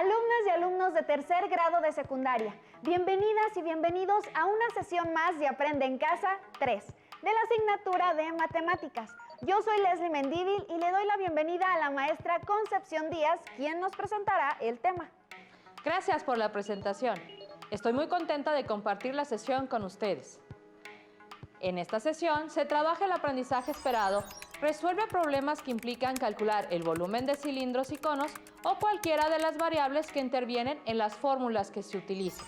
Alumnas y alumnos de tercer grado de secundaria, bienvenidas y bienvenidos a una sesión más de Aprende en Casa 3, de la asignatura de Matemáticas. Yo soy Leslie Mendívil y le doy la bienvenida a la maestra Concepción Díaz, quien nos presentará el tema. Gracias por la presentación. Estoy muy contenta de compartir la sesión con ustedes. En esta sesión se trabaja el aprendizaje esperado, resuelve problemas que implican calcular el volumen de cilindros y conos o cualquiera de las variables que intervienen en las fórmulas que se utilizan.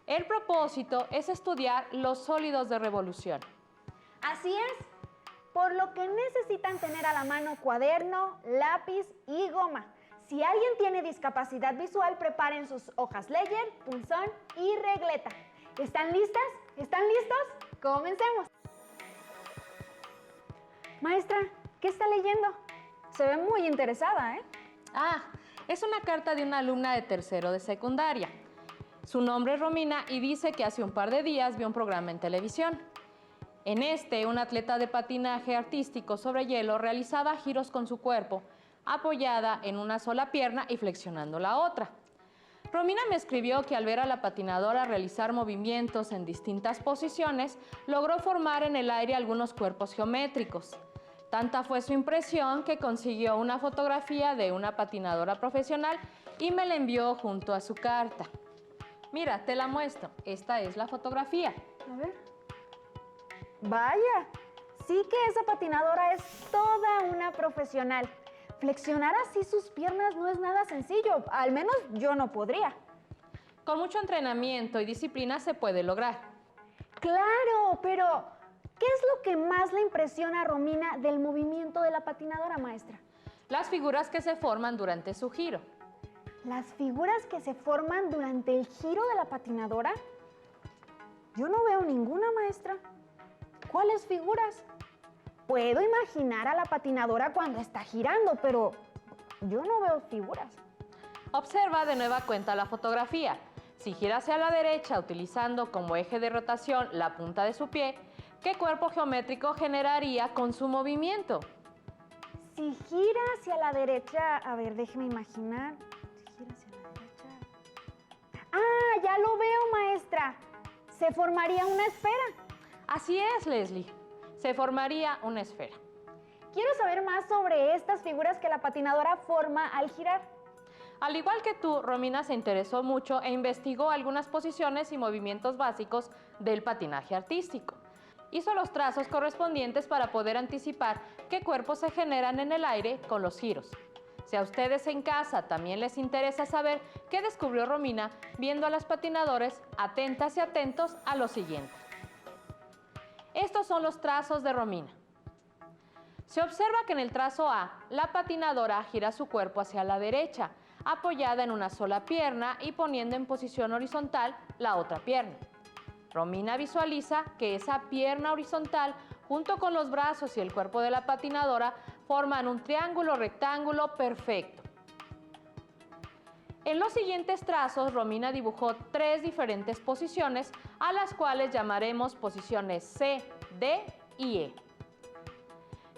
El propósito es estudiar los sólidos de revolución. Así es, por lo que necesitan tener a la mano cuaderno, lápiz y goma. Si alguien tiene discapacidad visual, preparen sus hojas Ledger, punzón y regleta. ¿Están listas? ¿Están listos? ¡Comencemos! Maestra, ¿qué está leyendo? Se ve muy interesada, ¿eh? Es una carta de una alumna de tercero de secundaria. Su nombre es Romina y dice que hace un par de días vio un programa en televisión. En un atleta de patinaje artístico sobre hielo realizaba giros con su cuerpo, apoyada en una sola pierna y flexionando la otra. Romina me escribió que al ver a la patinadora realizar movimientos en distintas posiciones, logró formar en el aire algunos cuerpos geométricos. Tanta fue su impresión que consiguió una fotografía de una patinadora profesional y me la envió junto a su carta. Mira, te la muestro. Esta es la fotografía. A ver. Vaya, sí que esa patinadora es toda una profesional. Flexionar así sus piernas no es nada sencillo, al menos yo no podría. Con mucho entrenamiento y disciplina se puede lograr. Claro, pero ¿qué es lo que más le impresiona a Romina del movimiento de la patinadora, maestra? Las figuras que se forman durante su giro. ¿Las figuras que se forman durante el giro de la patinadora? Yo no veo ninguna, maestra. ¿Cuáles figuras? Puedo imaginar a la patinadora cuando está girando, pero yo no veo figuras. Observa de nueva cuenta la fotografía. Si gira hacia la derecha utilizando como eje de rotación la punta de su pie, ¿qué cuerpo geométrico generaría con su movimiento? Si gira hacia la derecha, a ver, déjeme imaginar. Si gira hacia la derecha. ¡Ah, ya lo veo, maestra! Se formaría una esfera. Así es, Leslie. Se formaría una esfera. Quiero saber más sobre estas figuras que la patinadora forma al girar. Al igual que tú, Romina se interesó mucho e investigó algunas posiciones y movimientos básicos del patinaje artístico. Hizo los trazos correspondientes para poder anticipar qué cuerpos se generan en el aire con los giros. Si a ustedes en casa también les interesa saber qué descubrió Romina viendo a las patinadoras, atentas y atentos a lo siguiente. Estos son los trazos de Romina. Se observa que en el trazo A, la patinadora gira su cuerpo hacia la derecha, apoyada en una sola pierna y poniendo en posición horizontal la otra pierna. Romina visualiza que esa pierna horizontal, junto con los brazos y el cuerpo de la patinadora, forman un triángulo rectángulo perfecto. En los siguientes trazos, Romina dibujó 3 diferentes posiciones, a las cuales llamaremos posiciones C, D y E.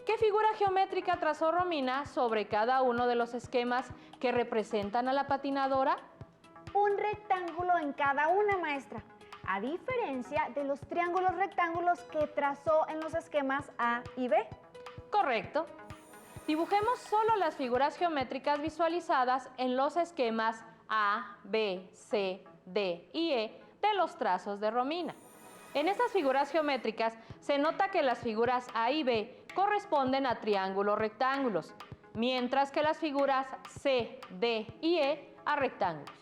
¿Qué figura geométrica trazó Romina sobre cada uno de los esquemas que representan a la patinadora? Un rectángulo en cada una, maestra, a diferencia de los triángulos rectángulos que trazó en los esquemas A y B. Correcto. Dibujemos solo las figuras geométricas visualizadas en los esquemas A, B, C, D y E de los trazos de Romina. En estas figuras geométricas se nota que las figuras A y B corresponden a triángulos rectángulos, mientras que las figuras C, D y E a rectángulos.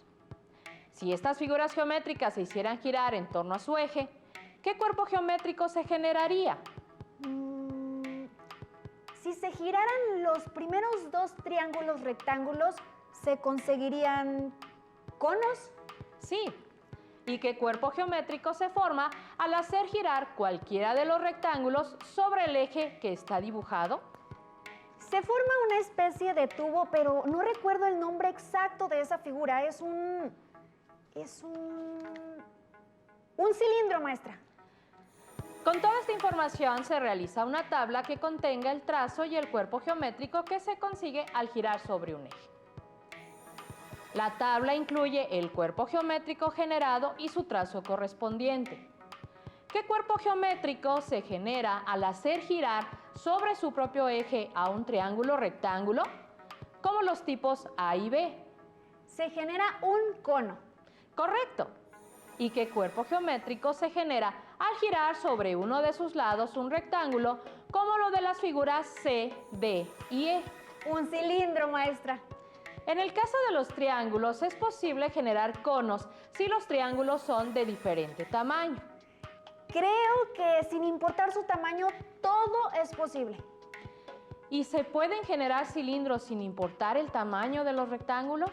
Si estas figuras geométricas se hicieran girar en torno a su eje, ¿qué cuerpo geométrico se generaría? Si se giraran los primeros 2 triángulos rectángulos, ¿se conseguirían conos? Sí. ¿Y qué cuerpo geométrico se forma al hacer girar cualquiera de los rectángulos sobre el eje que está dibujado? Se forma una especie de tubo, pero no recuerdo el nombre exacto de esa figura. Es un cilindro, maestra. Con toda esta información se realiza una tabla que contenga el trazo y el cuerpo geométrico que se consigue al girar sobre un eje. La tabla incluye el cuerpo geométrico generado y su trazo correspondiente. ¿Qué cuerpo geométrico se genera al hacer girar sobre su propio eje a un triángulo rectángulo, como los tipos A y B? Se genera un cono. Correcto. ¿Y qué cuerpo geométrico se genera al girar sobre uno de sus lados un rectángulo, como lo de las figuras C, D y E? Un cilindro, maestra. En el caso de los triángulos es posible generar conos si los triángulos son de diferente tamaño. Creo que sin importar su tamaño, todo es posible. ¿Y se pueden generar cilindros sin importar el tamaño de los rectángulos?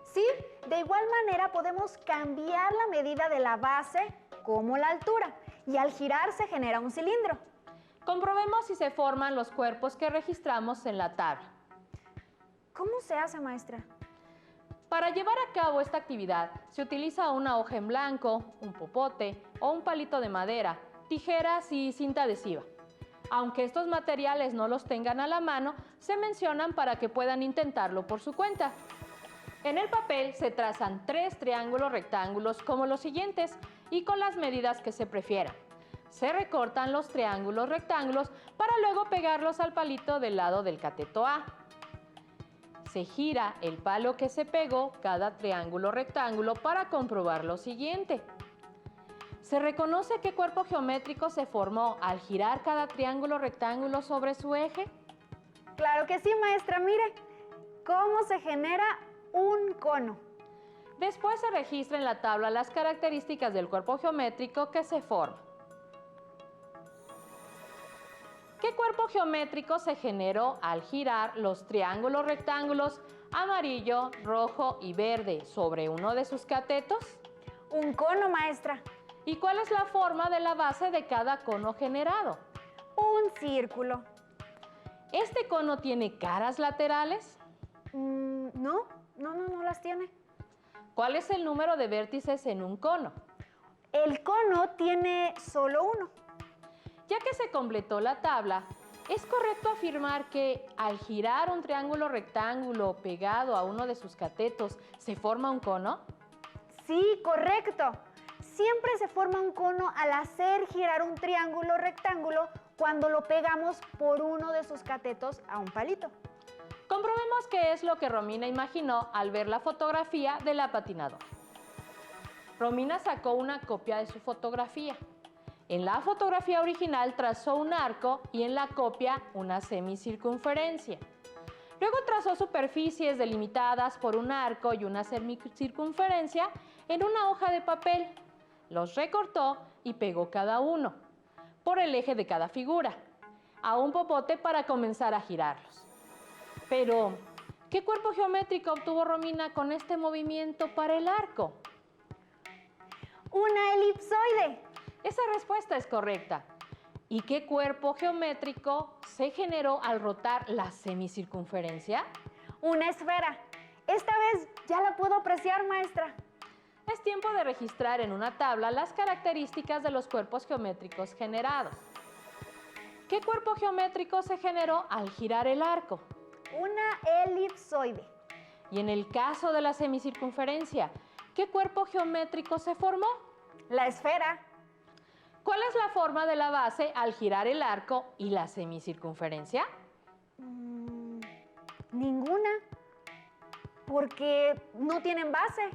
Sí, de igual manera podemos cambiar la medida de la base como la altura, y al girar se genera un cilindro. Comprobemos si se forman los cuerpos que registramos en la tabla. ¿Cómo se hace, maestra? Para llevar a cabo esta actividad se utiliza una hoja en blanco, un popote o un palito de madera, tijeras y cinta adhesiva. Aunque estos materiales no los tengan a la mano, se mencionan para que puedan intentarlo por su cuenta. En el papel se trazan 3 triángulos rectángulos como los siguientes y con las medidas que se prefieran. Se recortan los triángulos rectángulos para luego pegarlos al palito del lado del cateto A. Se gira el palo que se pegó cada triángulo rectángulo para comprobar lo siguiente. ¿Se reconoce qué cuerpo geométrico se formó al girar cada triángulo rectángulo sobre su eje? Claro que sí, maestra. Mire cómo se genera un cono. Después se registra en la tabla las características del cuerpo geométrico que se forma. ¿Qué cuerpo geométrico se generó al girar los triángulos rectángulos amarillo, rojo y verde sobre uno de sus catetos? Un cono, maestra. ¿Y cuál es la forma de la base de cada cono generado? Un círculo. ¿Este cono tiene caras laterales? No las tiene. ¿Cuál es el número de vértices en un cono? El cono tiene solo uno. Ya que se completó la tabla, ¿es correcto afirmar que al girar un triángulo rectángulo pegado a uno de sus catetos se forma un cono? Sí, correcto. Siempre se forma un cono al hacer girar un triángulo rectángulo cuando lo pegamos por uno de sus catetos a un palito. Comprobemos qué es lo que Romina imaginó al ver la fotografía de la patinadora. Romina sacó una copia de su fotografía. En la fotografía original trazó un arco y en la copia una semicircunferencia. Luego trazó superficies delimitadas por un arco y una semicircunferencia en una hoja de papel. Los recortó y pegó cada uno por el eje de cada figura a un popote para comenzar a girarlos. Pero, ¿qué cuerpo geométrico obtuvo Romina con este movimiento para el arco? Una elipsoide. Esa respuesta es correcta. ¿Y qué cuerpo geométrico se generó al rotar la semicircunferencia? Una esfera. Esta vez ya la puedo apreciar, maestra. Es tiempo de registrar en una tabla las características de los cuerpos geométricos generados. ¿Qué cuerpo geométrico se generó al girar el arco? Una elipsoide. Y en el caso de la semicircunferencia, ¿qué cuerpo geométrico se formó? La esfera. ¿Cuál es la forma de la base al girar el arco y la semicircunferencia? Ninguna, porque no tienen base.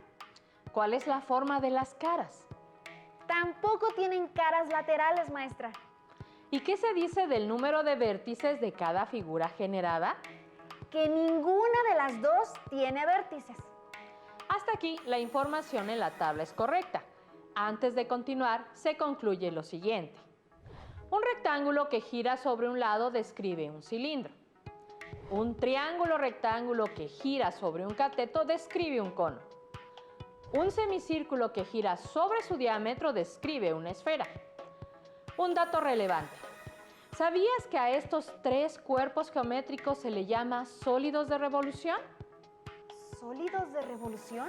¿Cuál es la forma de las caras? Tampoco tienen caras laterales, maestra. ¿Y qué se dice del número de vértices de cada figura generada? Que ninguna de las dos tiene vértices. Hasta aquí la información en la tabla es correcta. Antes de continuar, se concluye lo siguiente. Un rectángulo que gira sobre un lado describe un cilindro. Un triángulo rectángulo que gira sobre un cateto describe un cono. Un semicírculo que gira sobre su diámetro describe una esfera. Un dato relevante. ¿Sabías que a estos 3 cuerpos geométricos se le llama sólidos de revolución? ¿Sólidos de revolución?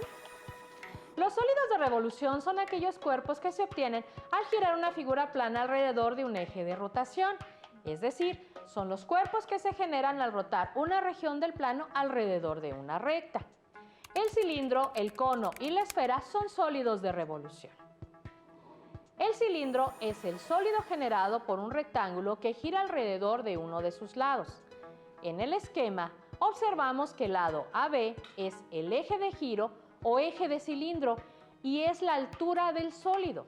Los sólidos de revolución son aquellos cuerpos que se obtienen al girar una figura plana alrededor de un eje de rotación. Es decir, son los cuerpos que se generan al rotar una región del plano alrededor de una recta. El cilindro, el cono y la esfera son sólidos de revolución. El cilindro es el sólido generado por un rectángulo que gira alrededor de uno de sus lados. En el esquema, observamos que el lado AB es el eje de giro o eje de cilindro y es la altura del sólido.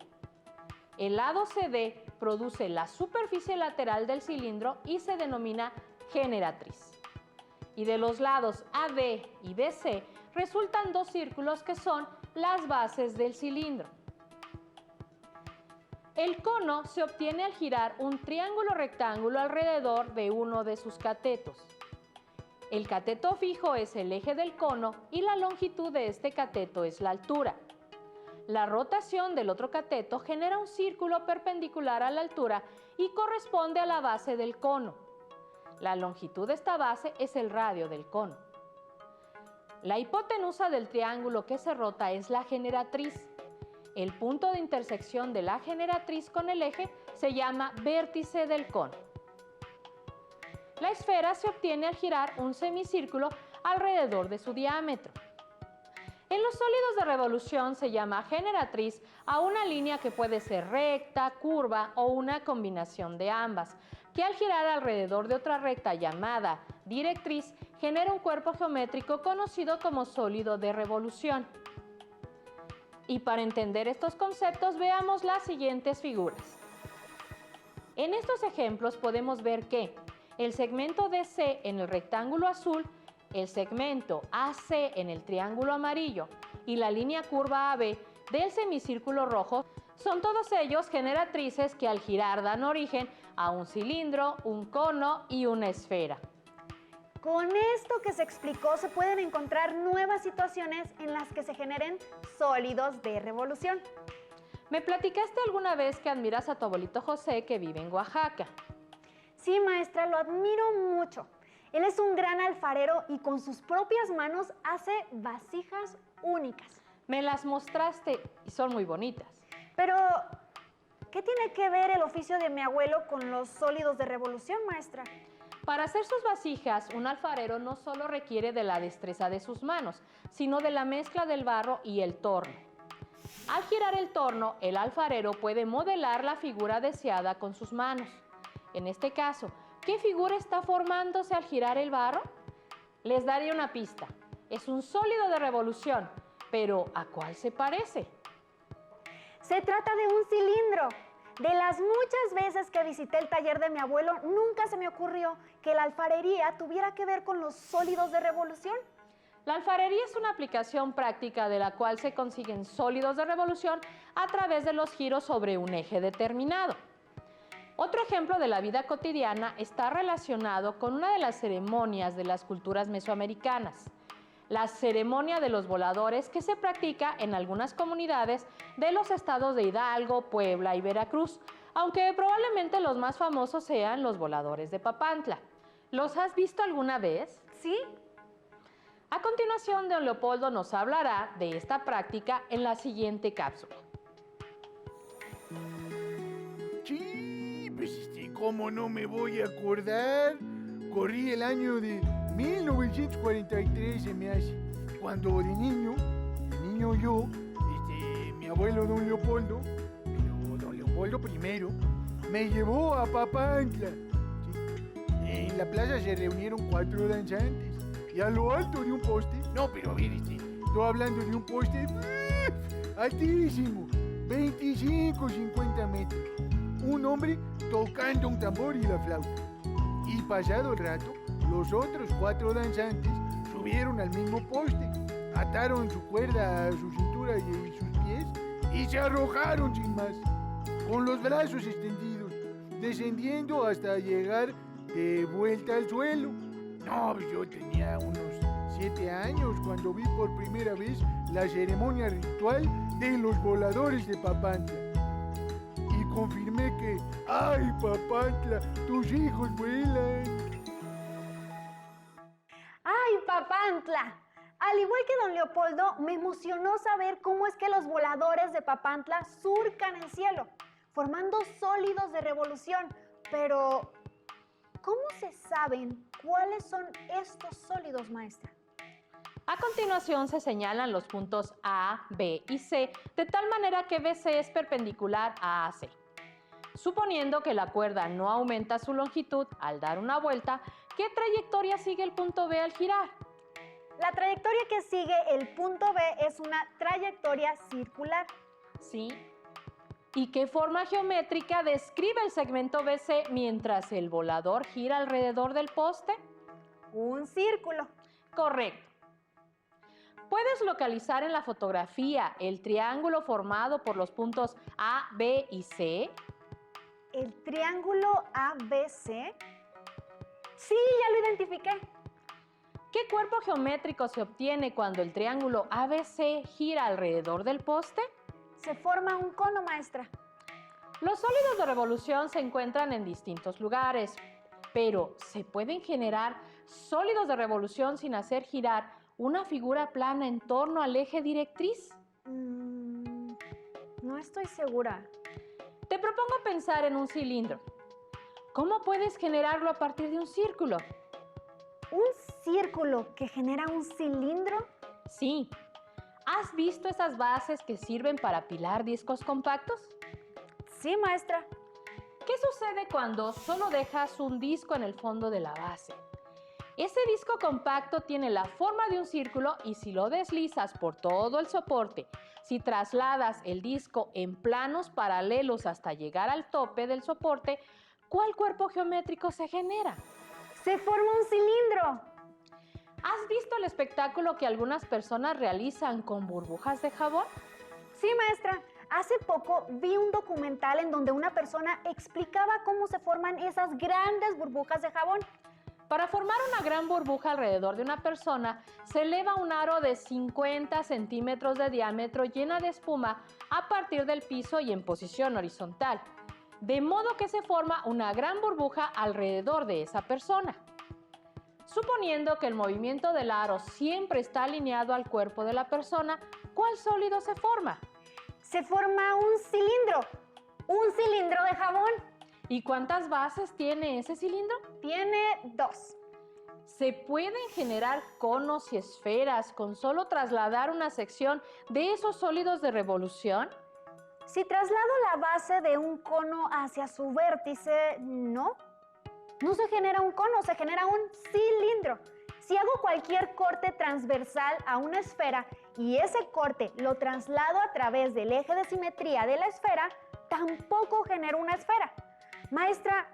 El lado CD produce la superficie lateral del cilindro y se denomina generatriz. Y de los lados AD y BC resultan dos círculos que son las bases del cilindro. El cono se obtiene al girar un triángulo rectángulo alrededor de uno de sus catetos. El cateto fijo es el eje del cono y la longitud de este cateto es la altura. La rotación del otro cateto genera un círculo perpendicular a la altura y corresponde a la base del cono. La longitud de esta base es el radio del cono. La hipotenusa del triángulo que se rota es la generatriz. El punto de intersección de la generatriz con el eje se llama vértice del cono. La esfera se obtiene al girar un semicírculo alrededor de su diámetro. En los sólidos de revolución se llama generatriz a una línea que puede ser recta, curva o una combinación de ambas, que al girar alrededor de otra recta llamada directriz genera un cuerpo geométrico conocido como sólido de revolución. Y para entender estos conceptos veamos las siguientes figuras. En estos ejemplos podemos ver que el segmento DC en el rectángulo azul, el segmento AC en el triángulo amarillo y la línea curva AB del semicírculo rojo son todos ellos generatrices que al girar dan origen a un cilindro, un cono y una esfera. Con esto que se explicó se pueden encontrar nuevas situaciones en las que se generen sólidos de revolución. Me platicaste alguna vez que admiras a tu abuelito José que vive en Oaxaca. Sí, maestra, lo admiro mucho. Él es un gran alfarero y con sus propias manos hace vasijas únicas. Me las mostraste y son muy bonitas. Pero, ¿qué tiene que ver el oficio de mi abuelo con los sólidos de revolución, maestra? Para hacer sus vasijas, un alfarero no solo requiere de la destreza de sus manos, sino de la mezcla del barro y el torno. Al girar el torno, el alfarero puede modelar la figura deseada con sus manos. En este caso, ¿qué figura está formándose al girar el barro? Les daré una pista. Es un sólido de revolución, pero ¿a cuál se parece? Se trata de un cilindro. De las muchas veces que visité el taller de mi abuelo, nunca se me ocurrió que la alfarería tuviera que ver con los sólidos de revolución. La alfarería es una aplicación práctica de la cual se consiguen sólidos de revolución a través de los giros sobre un eje determinado. Otro ejemplo de la vida cotidiana está relacionado con una de las ceremonias de las culturas mesoamericanas, la ceremonia de los voladores que se practica en algunas comunidades de los estados de Hidalgo, Puebla y Veracruz, aunque probablemente los más famosos sean los voladores de Papantla. ¿Los has visto alguna vez? Sí. A continuación, don Leopoldo nos hablará de esta práctica en la siguiente cápsula. Sí, pues ¿cómo no me voy a acordar? Corrí el año de 1943 se me hace, cuando de niño yo, mi abuelo don Leopoldo, pero don Leopoldo primero, me llevó a Papantla. ¿Sí? En la plaza se reunieron 4 danzantes y a lo alto de un poste, no, pero a ver, estoy hablando de un poste altísimo, 25, 50 metros, un hombre tocando un tambor y la flauta. Y pasado el rato, los otros 4 danzantes subieron al mismo poste, ataron su cuerda a su cintura y sus pies y se arrojaron sin más, con los brazos extendidos, descendiendo hasta llegar de vuelta al suelo. No, pues yo tenía unos 7 años cuando vi por primera vez la ceremonia ritual de los voladores de Papantla. Y confirmé que, ¡ay, Papantla, tus hijos vuelan! ¡Ay, Papantla! Al igual que don Leopoldo, me emocionó saber cómo es que los voladores de Papantla surcan el cielo, formando sólidos de revolución. Pero, ¿cómo se saben cuáles son estos sólidos, maestra? A continuación se señalan los puntos A, B y C, de tal manera que BC es perpendicular a AC. Suponiendo que la cuerda no aumenta su longitud al dar una vuelta, ¿qué trayectoria sigue el punto B al girar? La trayectoria que sigue el punto B es una trayectoria circular. ¿Sí? ¿Y qué forma geométrica describe el segmento BC mientras el volador gira alrededor del poste? Un círculo. Correcto. ¿Puedes localizar en la fotografía el triángulo formado por los puntos A, B y C? ¿El triángulo ABC? Sí, ya lo identifiqué. ¿Qué cuerpo geométrico se obtiene cuando el triángulo ABC gira alrededor del poste? Se forma un cono, maestra. Los sólidos de revolución se encuentran en distintos lugares, pero ¿se pueden generar sólidos de revolución sin hacer girar una figura plana en torno al eje directriz? No estoy segura. Te propongo pensar en un cilindro. ¿Cómo puedes generarlo a partir de un círculo? ¿Un círculo que genera un cilindro? Sí. ¿Has visto esas bases que sirven para apilar discos compactos? Sí, maestra. ¿Qué sucede cuando solo dejas un disco en el fondo de la base? Ese disco compacto tiene la forma de un círculo y si lo deslizas por todo el soporte, si trasladas el disco en planos paralelos hasta llegar al tope del soporte, ¿cuál cuerpo geométrico se genera? ¡Se forma un cilindro! ¿Has visto el espectáculo que algunas personas realizan con burbujas de jabón? Sí, maestra. Hace poco vi un documental en donde una persona explicaba cómo se forman esas grandes burbujas de jabón. Para formar una gran burbuja alrededor de una persona, se eleva un aro de 50 centímetros de diámetro llena de espuma a partir del piso y en posición horizontal, de modo que se forma una gran burbuja alrededor de esa persona. Suponiendo que el movimiento del aro siempre está alineado al cuerpo de la persona, ¿cuál sólido se forma? Se forma un cilindro de jabón. ¿Y cuántas bases tiene ese cilindro? Tiene 2. ¿Se pueden generar conos y esferas con solo trasladar una sección de esos sólidos de revolución? Si traslado la base de un cono hacia su vértice, no. No se genera un cono, se genera un cilindro. Si hago cualquier corte transversal a una esfera y ese corte lo traslado a través del eje de simetría de la esfera, tampoco genero una esfera. Maestra,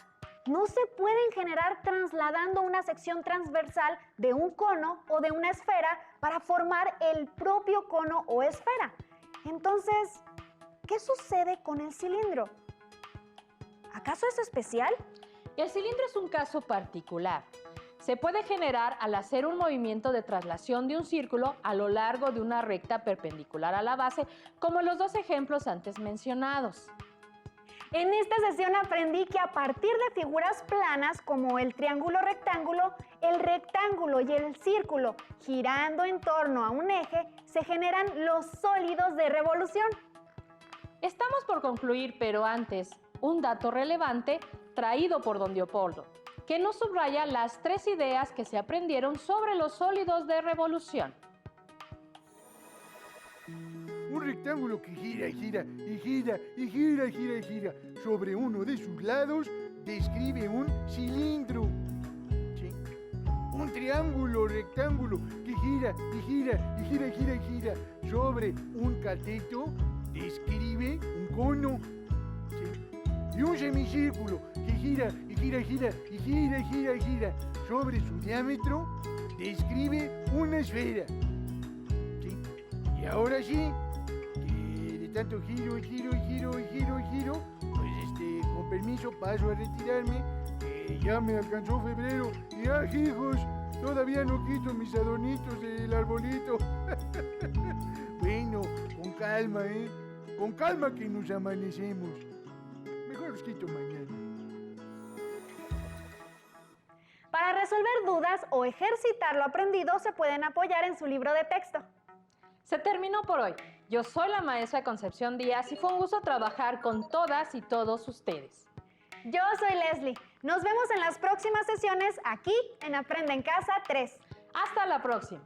no se pueden generar trasladando una sección transversal de un cono o de una esfera para formar el propio cono o esfera. Entonces, ¿qué sucede con el cilindro? ¿Acaso es especial? El cilindro es un caso particular. Se puede generar al hacer un movimiento de traslación de un círculo a lo largo de una recta perpendicular a la base, como en los dos ejemplos antes mencionados. En esta sesión aprendí que a partir de figuras planas como el triángulo rectángulo, el rectángulo y el círculo girando en torno a un eje, se generan los sólidos de revolución. Estamos por concluir, pero antes, un dato relevante traído por don Leopoldo, que nos subraya las 3 ideas que se aprendieron sobre los sólidos de revolución. Un rectángulo que gira y gira y gira y gira y gira y gira sobre uno de sus lados describe un cilindro. ¿Sí? Un triángulo rectángulo que gira y gira y gira y gira y gira sobre un cateto describe un cono. ¿Sí? Y un semicírculo que gira y gira y gira y gira y gira y gira sobre su diámetro describe una esfera. ¿Sí? Y ahora sí, que de tanto giro y giro y giro y giro y giro, pues con permiso paso a retirarme, que ya me alcanzó febrero y hijos, todavía no quito mis adornitos del arbolito. Bueno, con calma, con calma que nos amanecemos. Mejor los quito mañana. Para resolver dudas o ejercitar lo aprendido, se pueden apoyar en su libro de texto. Se terminó por hoy. Yo soy la maestra Concepción Díaz y fue un gusto trabajar con todas y todos ustedes. Yo soy Leslie. Nos vemos en las próximas sesiones aquí en Aprende en Casa 3. Hasta la próxima.